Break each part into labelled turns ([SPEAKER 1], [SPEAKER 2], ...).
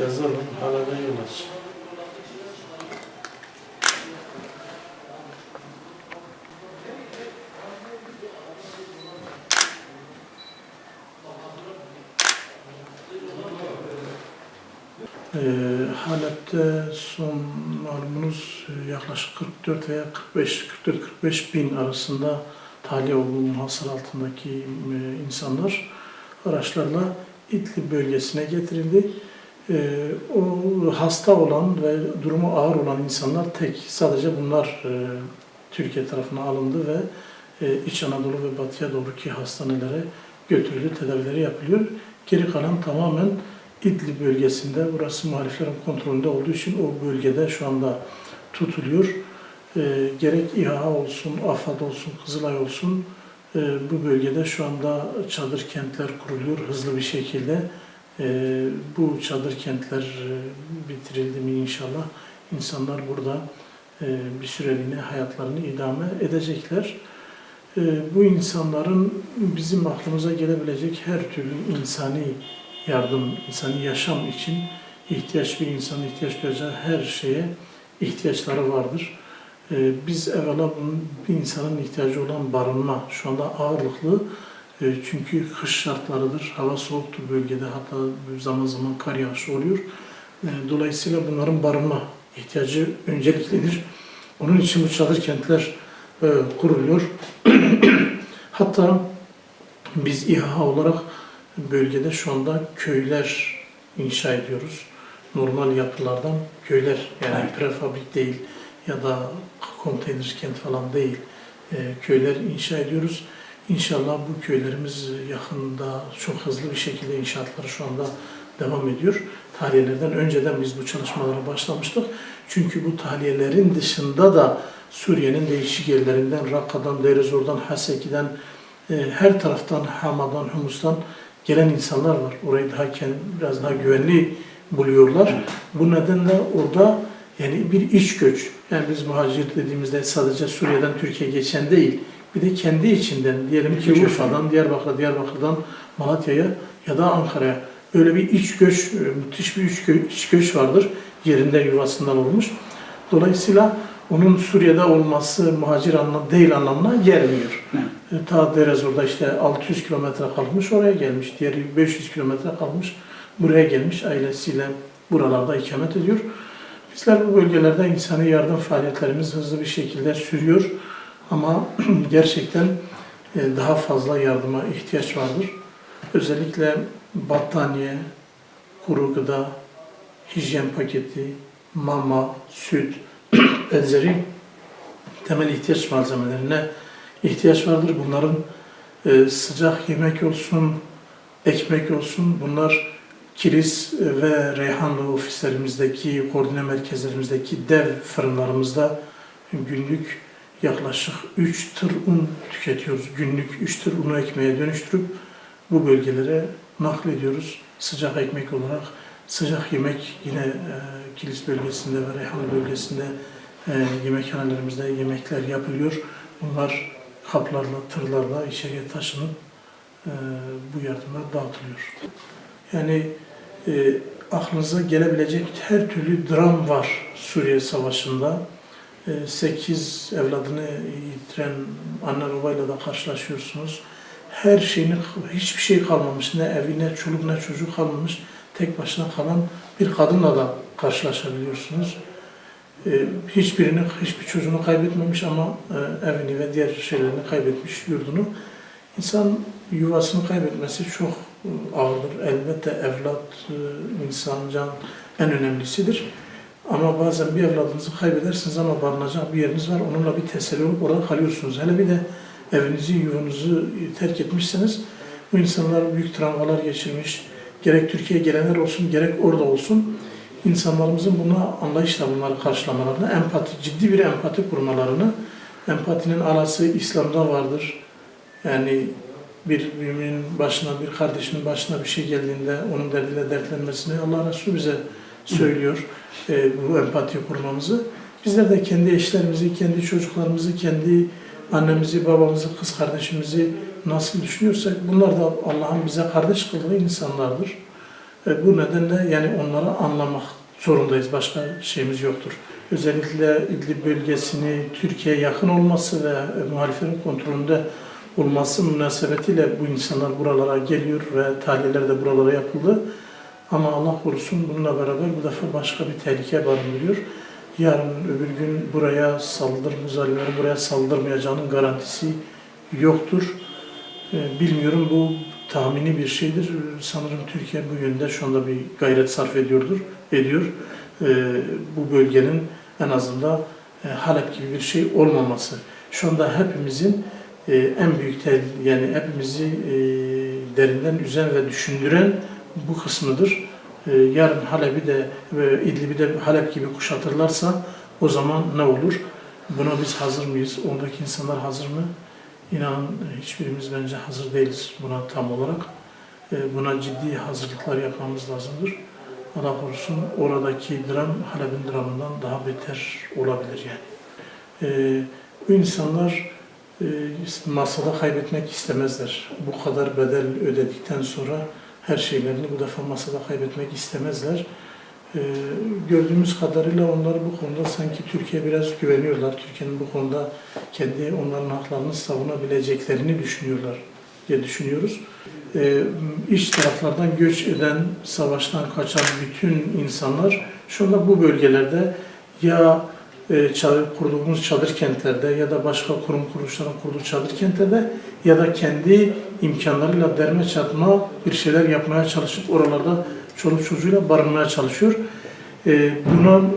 [SPEAKER 1] Yazalım, hala da yol aç. Halep'te son malumunuz yaklaşık 44 veya 44-45 bin arasında tahliye olduğu muhasır altındaki insanlar araçlarla İdlib bölgesine getirildi. O hasta olan ve durumu ağır olan insanlar sadece bunlar Türkiye tarafına alındı ve İç Anadolu ve Batı'ya doğruki hastanelere götürüldü, tedavileri yapılıyor. Geri kalan tamamen İdlib bölgesinde, burası muhaliflerin kontrolünde olduğu için o bölgede şu anda tutuluyor. Gerek İHA olsun, AFAD olsun, Kızılay olsun bu bölgede şu anda çadır kentler kuruluyor hızlı bir şekilde. Bu çadır kentler bitirildi mi inşallah insanlar burada bir süreliğine hayatlarını idame edecekler. Bu insanların bizim aklımıza gelebilecek her türlü insani yardım, insani yaşam için bir insanın ihtiyaç duyacağı her şeye ihtiyaçları vardır. Biz evvela bir insanın ihtiyacı olan barınma şu anda ağırlıklı. Çünkü kış şartlarıdır, hava soğuktur bölgede, hatta zaman zaman kar yağışı oluyor. Dolayısıyla bunların barınma ihtiyacı önceliklidir. Onun için bu çadır kentler kuruluyor. Hatta biz İHA olarak bölgede şu anda köyler inşa ediyoruz. Normal yapılardan köyler, yani prefabrik değil ya da konteyner kent falan değil, köyler inşa ediyoruz. İnşallah bu köylerimiz yakında çok hızlı bir şekilde inşaatları şu anda devam ediyor. Tahliyelerden önceden biz bu çalışmalara başlamıştık. Çünkü bu tahliyelerin dışında da Suriye'nin değişik yerlerinden, Rakka'dan, Deir ez-Zor'dan, Haseki'den, her taraftan, Hama'dan, Humus'tan gelen insanlar var. Orayı biraz daha güvenli buluyorlar. Bu nedenle orada yani bir iç göç, yani biz muhacir dediğimizde sadece Suriye'den Türkiye'ye geçen değil, bir de kendi içinden, diyelim ki Urfa'dan, Diyarbakır'dan Malatya'ya ya da Ankara'ya öyle bir iç göç, müthiş bir iç göç vardır. Yerinde yuvasından olmuş. Dolayısıyla onun Suriye'de olması muhacir değil anlamına gelmiyor. Ta Deir ez-Zor'da işte 600 kilometre kalmış oraya gelmiş. Diğeri 500 kilometre kalmış buraya gelmiş. Ailesiyle buralarda ikamet ediyor. Bizler bu bölgelerde insani yardım faaliyetlerimiz hızlı bir şekilde sürüyor. Ama gerçekten daha fazla yardıma ihtiyaç vardır. Özellikle battaniye, kuru gıda, hijyen paketi, mama, süt, benzeri temel ihtiyaç malzemelerine ihtiyaç vardır. Bunların sıcak yemek olsun, ekmek olsun, bunlar Kilis ve Reyhanlı ofislerimizdeki, koordine merkezlerimizdeki dev fırınlarımızda günlük yaklaşık 3 tır un tüketiyoruz. Günlük 3 tır unu ekmeğe dönüştürüp bu bölgelere naklediyoruz. Sıcak ekmek olarak, sıcak yemek yine Kilis bölgesinde ve Reyhanlı bölgesinde yemekhanelerimizde yemekler yapılıyor. Bunlar kaplarla, tırlarla içeriye taşınıp bu yardımlar dağıtılıyor. Yani aklınıza gelebilecek her türlü dram var Suriye Savaşı'nda. 8 evladını yitiren anne babayla da karşılaşıyorsunuz. Her şeyini, hiçbir şey kalmamış. Ne evi, ne çoluk, ne çocuk kalmamış. Tek başına kalan bir kadınla da karşılaşabiliyorsunuz. Hiçbir çocuğunu kaybetmemiş ama evini ve diğer şeylerini kaybetmiş, yurdunu. İnsan yuvasını kaybetmesi çok ağırdır. Elbette evlat, insan, can en önemlisidir. Ama bazen bir evladınızı kaybedersiniz ama barınacak bir yeriniz var. Onunla bir teselli olup orada kalıyorsunuz. Hele bir de evinizi, yuvanızı terk etmişseniz bu insanlar büyük travmalar geçirmiş. Gerek Türkiye'ye gelenler olsun, gerek orada olsun. İnsanlarımızın buna anlayışla bunları karşılamalarını, ciddi bir empati kurmalarını, empatinin alası İslam'da vardır. Yani bir müminin başına, bir kardeşinin başına bir şey geldiğinde onun derdiyle dertlenmesini Allah Resulü bize söylüyor, bu empati kurmamızı. Bizler de kendi eşlerimizi, kendi çocuklarımızı, kendi annemizi, babamızı, kız kardeşimizi nasıl düşünüyorsak bunlar da Allah'ın bize kardeş kıldığı insanlardır. Bu nedenle yani onları anlamak zorundayız. Başka şeyimiz yoktur. Özellikle İdlib bölgesini Türkiye'ye yakın olması ve muhaliflerin kontrolünde olması münasebetiyle bu insanlar buralara geliyor ve tahliyeler de buralara yapıldı. Ama Allah korusun bununla beraber bu defa başka bir tehlike barındırıyor. Yarın öbür gün buraya muzalimlerin buraya saldırmayacağının garantisi yoktur. Bilmiyorum, bu tahmini bir şeydir. Sanırım Türkiye bu yönde şu anda bir gayret sarf ediyor. Bu bölgenin en azından Halep gibi bir şey olmaması. Şu anda hepimizin en büyük yani hepimizi derinden üzen ve düşündüren bu kısmıdır. Yarın Halep'i de İdlib'i de Halep gibi kuşatırlarsa o zaman ne olur? Buna biz hazır mıyız? Oradaki insanlar hazır mı? İnanın hiçbirimiz bence hazır değiliz buna tam olarak. Buna ciddi hazırlıklar yapmamız lazımdır. Allah korusun oradaki dram Halep'in dramından daha beter olabilir yani. Bu insanlar masada kaybetmek istemezler. Bu kadar bedel ödedikten sonra her şeylerini bu defa masada kaybetmek istemezler. Gördüğümüz kadarıyla onlar bu konuda sanki Türkiye biraz güveniyorlar. Türkiye'nin bu konuda kendi onların haklarını savunabileceklerini düşünüyorlar diye düşünüyoruz. İç taraflardan göç eden, savaştan kaçan bütün insanlar şu anda bu bölgelerde ya kurduğumuz çadır kentlerde ya da başka kurum kuruluşların kurduğu çadır kentlerde ya da kendi imkanlarıyla derme çatma bir şeyler yapmaya çalışıp oralarda çoluk çocuğuyla barınmaya çalışıyor.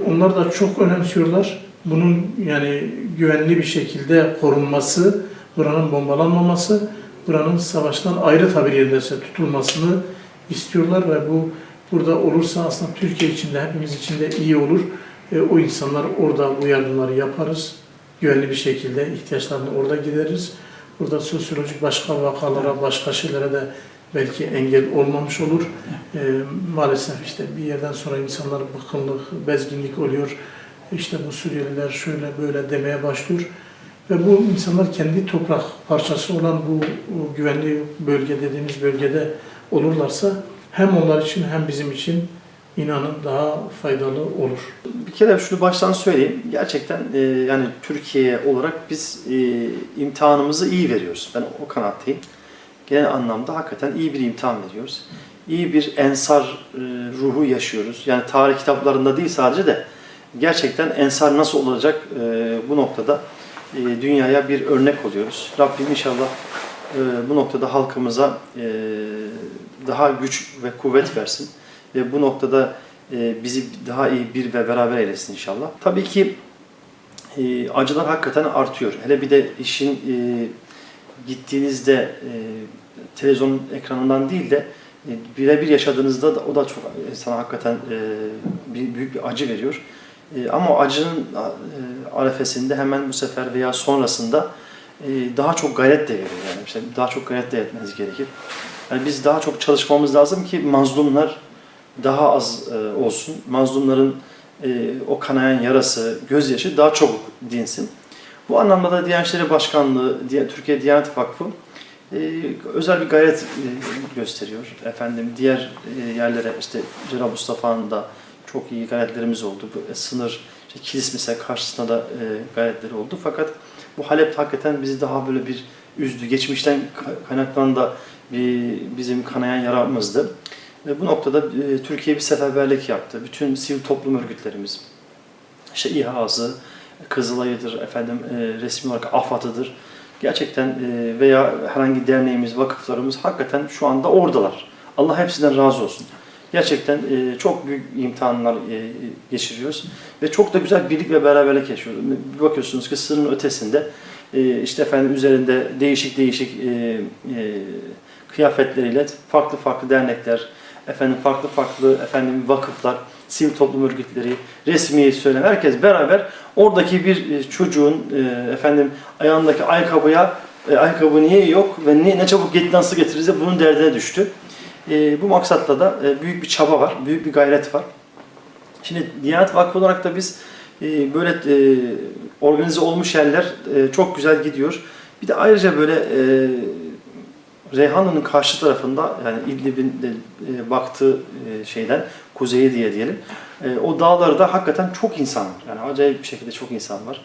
[SPEAKER 1] Onlar da çok önemsiyorlar. Bunun yani güvenli bir şekilde korunması, buranın bombalanmaması, buranın savaştan ayrı tabir yerindeyse tutulmasını istiyorlar ve bu burada olursa aslında Türkiye için de hepimiz için de iyi olur. O insanlar orada bu yardımları yaparız. Güvenli bir şekilde ihtiyaçlarını orada gideriz. Burada sosyolojik başka vakalara, başka şeylere de belki engel olmamış olur. Maalesef işte bir yerden sonra insanlar bıkkınlık, bezginlik oluyor. İşte bu Suriyeliler şöyle böyle demeye başlıyor. Ve bu insanlar kendi toprak parçası olan bu güvenli bölge dediğimiz bölgede olurlarsa hem onlar için hem bizim için inanın daha faydalı olur.
[SPEAKER 2] Bir kere şunu baştan söyleyeyim. Gerçekten yani Türkiye olarak biz imtihanımızı iyi veriyoruz. Ben o kanaatteyim. Genel anlamda hakikaten iyi bir imtihan veriyoruz. İyi bir ensar ruhu yaşıyoruz. Yani tarih kitaplarında değil sadece de gerçekten ensar nasıl olacak bu noktada dünyaya bir örnek oluyoruz. Rabbim inşallah bu noktada halkımıza daha güç ve kuvvet versin. Ve bu noktada bizi daha iyi bir ve beraber eylesin inşallah. Tabii ki acılar hakikaten artıyor. Hele bir de işin gittiğinizde televizyon ekranından değil de birebir yaşadığınızda da o da çok sana hakikaten büyük bir acı veriyor. Ama o acının arefesinde hemen bu sefer veya sonrasında daha çok gayret de veriyor. Yani işte daha çok gayret de etmeniz gerekir. Yani biz daha çok çalışmamız lazım ki mazlumlar daha az olsun. Mazlumların o kanayan yarası, gözyaşı daha çabuk dinsin. Bu anlamda da Diyanet İşleri Başkanlığı, Türkiye Diyanet Vakfı özel bir gayret gösteriyor. Efendim diğer yerlere işte Cenab-ı Mustafa'nın da çok iyi gayretlerimiz oldu. Bu sınır, işte Kilis mesela karşısında da gayretleri oldu. Fakat bu Halep hakikaten bizi daha böyle bir üzdü. Geçmişten kaynaklanan da bizim kanayan yaramızdı. Bu noktada Türkiye bir seferberlik yaptı. Bütün sivil toplum örgütlerimiz, işte İHA'sı, Kızılay'ıdır, efendim resmi olarak AFAD'ıdır. Gerçekten veya herhangi derneğimiz, vakıflarımız hakikaten şu anda oradalar. Allah hepsinden razı olsun. Gerçekten çok büyük imtihanlar geçiriyoruz ve çok da güzel birlik ve beraberlik yaşıyoruz. Bir bakıyorsunuz ki sınırın ötesinde işte efendim üzerinde değişik kıyafetleriyle farklı dernekler, efendim farklı efendim vakıflar, sivil toplum örgütleri, resmi söylem herkes beraber oradaki bir çocuğun efendim ayağındaki ayakkabı niye yok ve ne çabuk nasıl getiririz de bunun derdine düştü. Bu maksatla da büyük bir çaba var, büyük bir gayret var. Şimdi Diyanet Vakfı olarak da biz böyle organize olmuş yerler çok güzel gidiyor. Bir de ayrıca böyle Reyhanlı'nın karşı tarafında, yani İdlib'in de baktığı şeyden kuzeyi diye diyelim. O dağlarda hakikaten çok insan var. Yani acayip bir şekilde çok insan var.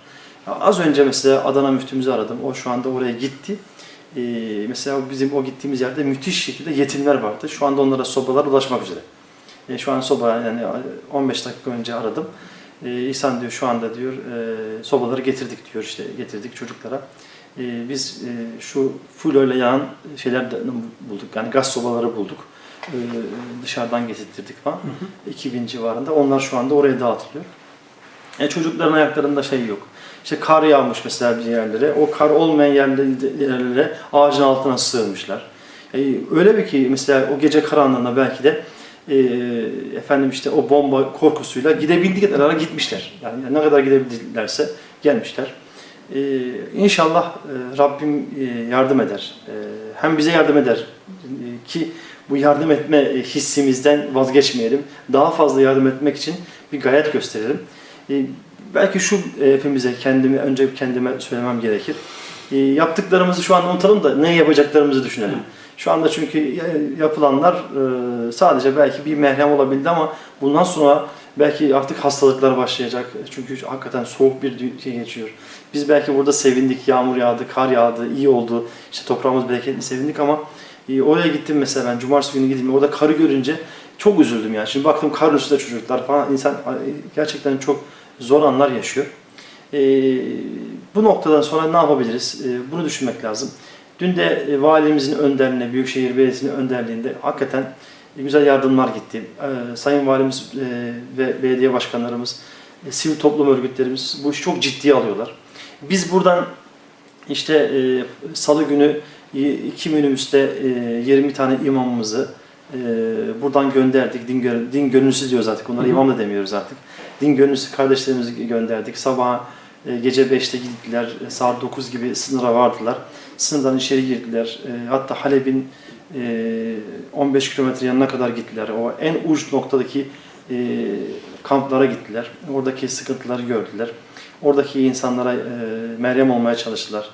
[SPEAKER 2] Ya az önce mesela Adana müftümüzü aradım. O şu anda oraya gitti. Mesela bizim o gittiğimiz yerde müthiş şekilde yetimler vardı. Şu anda onlara sobalar ulaşmak üzere. Şu an soba, yani 15 dakika önce aradım. İhsan diyor şu anda diyor sobaları getirdik diyor, işte getirdik çocuklara. Biz şu full öyle yanan şeyler bulduk, yani gaz sobaları bulduk. Dışarıdan getirttirdik falan. 2000 civarında. Onlar şu anda oraya dağıtılıyor. Çocukların ayaklarında şey yok. İşte kar yağmış mesela bir yerlere. O kar olmayan yerlere ağacın altına sığınmışlar. Öyle bir ki mesela o gece karanlığında belki de efendim işte o bomba korkusuyla gidebildikleri gitmişler. Yani ne kadar gidebildilerse gelmişler. İnşallah Rabbim yardım eder. Hem bize yardım eder ki bu yardım etme hissimizden vazgeçmeyelim. Daha fazla yardım etmek için bir gayret gösterelim. Belki şu hepimize, önce kendime söylemem gerekir. Yaptıklarımızı şu an unutalım da ne yapacaklarımızı düşünelim. Şu anda çünkü yapılanlar sadece belki bir merhem olabildi ama bundan sonra belki artık hastalıklar başlayacak. Çünkü hakikaten soğuk bir şey geçiyor. Biz belki burada sevindik, yağmur yağdı, kar yağdı, iyi oldu. İşte toprağımız bereketli, sevindik ama oraya gittim mesela, ben cumartesi günü gittim. Orada karı görünce çok üzüldüm yani. Şimdi baktım karın üstünde çocuklar falan, insan gerçekten çok zor anlar yaşıyor. Bu noktadan sonra ne yapabiliriz? Bunu düşünmek lazım. Dün de valimizin önderliğinde, Büyükşehir Belediyesi'nin önderliğinde hakikaten güzel yardımlar gitti. Sayın Valimiz ve belediye başkanlarımız, sivil toplum örgütlerimiz bu işi çok ciddiye alıyorlar. Biz buradan işte salı günü 2 minibüste 20 tane imamımızı buradan gönderdik. Din gönüllüsü diyoruz artık. Onlara imam da demiyoruz artık. Din gönüllüsü kardeşlerimizi gönderdik. Sabah gece 5'te gittiler. Saat 9 gibi sınıra vardılar. Sınırdan içeri girdiler. Hatta Halep'in 15 kilometre yanına kadar gittiler. O en uç noktadaki kamplara gittiler. Oradaki sıkıntıları gördüler. Oradaki insanlara Meryem olmaya çalıştılar.